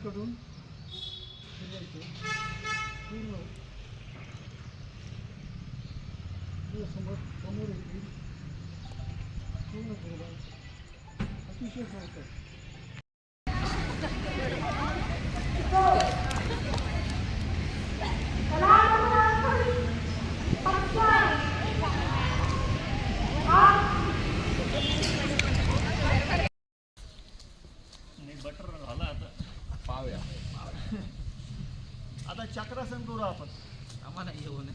कडून पूर्ण समोर येतील पूर्ण केला अतिशय संस्कार बटर झालं आता पावया आता चक्रासन करू आपण आम्हाला येऊन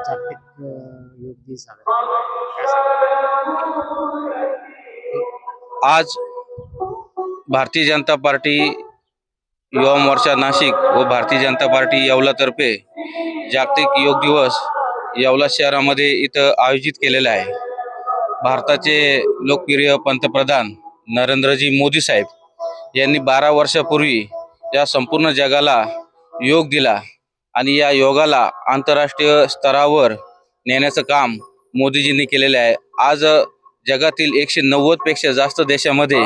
जागतिक योग दिवस आज भारतीय जनता पार्टी युवा मोर्चा नाशिक व भारतीय जनता पार्टी येवलातर्फे जागतिक योग दिवस येवला शहरामध्ये इथं आयोजित केलेला आहे। भारताचे लोकप्रिय पंतप्रधान नरेंद्रजी मोदी साहेब यांनी 12 वर्षापूर्वी या संपूर्ण जगाला योग दिला आणि या योगाला आंतरराष्ट्रीय स्तरावर नेण्याचं काम मोदीजींनी केलेले आहे। आज जगातील 190 पेक्षा जास्त देशामध्ये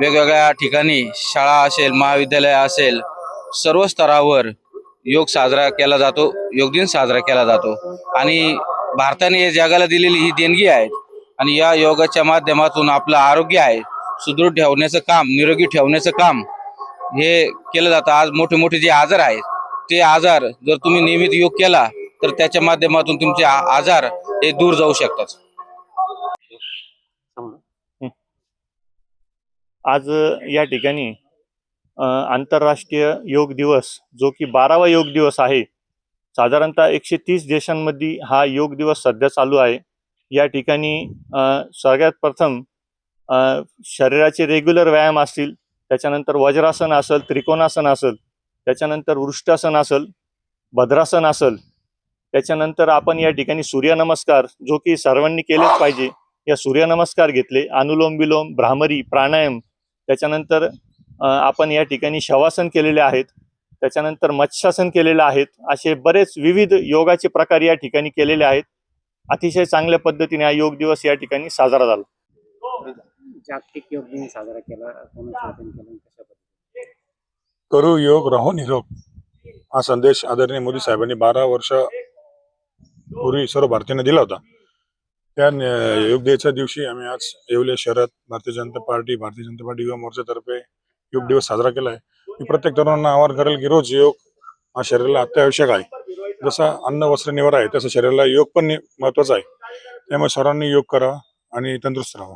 वेगवेगळ्या ठिकाणी शाळा असेल, महाविद्यालय असेल, सर्व स्तरावर योग साजरा केला जातो, योग दिन साजरा केला जातो आणि भारताने या जगाला दिलेली ही देणगी आहे आणि या योगाच्या माध्यमातून आपलं आरोग्य आहे सुदृढ ठेवण्याचं काम, निरोगी ठेवण्याचं काम हे केलं जातं। आज मोठे मोठे जे आजार आहेत ते आजार जर तुम्ही नियमित योग केला तर त्याच्या माध्यमातून तुमचे आजार हे दूर जाऊ शकतात। आज या ठिकाणी आंतरराष्ट्रीय योग दिवस जो की 12वा योग दिवस आहे। साधारणतः 130 देशांमध्ये हा योग दिवस सध्या चालू आहे। या ठिकाणी सगळ्यात प्रथम शरीराचे रेग्युलर व्यायाम असतील, त्याच्यानंतर वज्रासन असेल, त्रिकोणासन असेल, त्याच्यानंतर वृष्टासन असेल, भद्रासन असेल, त्याच्यानंतर आपण या ठिकाणी सूर्यनमस्कार जो की सर्वांनी केलेच पाहिजे या सूर्यनमस्कार घेतले, अनुलोम विलोम, भ्रामरी, प्राणायाम, त्याच्यानंतर आपण या ठिकाणी शवासन केलेले आहेत, त्याच्यानंतर मत्स्यासन केलेले आहेत। असे बरेच विविध योगाचे प्रकार या ठिकाणी केलेले आहेत। अतिशय चांगल्या पद्धतीने हा योग दिवस या ठिकाणी साजरा झाला। जागतिक योग दिन साजरा केला कोणाच्या वतीने केला, कशा पद्धतीने? करू योग राहो निरोग हा संदेश आदरणीय मोदी साहेबांनी 12 वर्षापूर्वी सर्व भारतीयांना दिला होता। त्या योग दिनाच्या दिवशी आम्ही आज येवले शहरात भारतीय जनता पार्टी युवा मोर्चातर्फे योग दिवस साजरा केला आहे। मी प्रत्येक तरुणांना आवाहन करेल की रोज योग हा शरीराला अत्यावश्यक आहे। जसा अन्न वस्त्र निवारा आहे तसं शरीराला योग पण महत्वाचा आहे। त्यामुळे सर्वांनी योग करा आणि तंदुरुस्त राहा।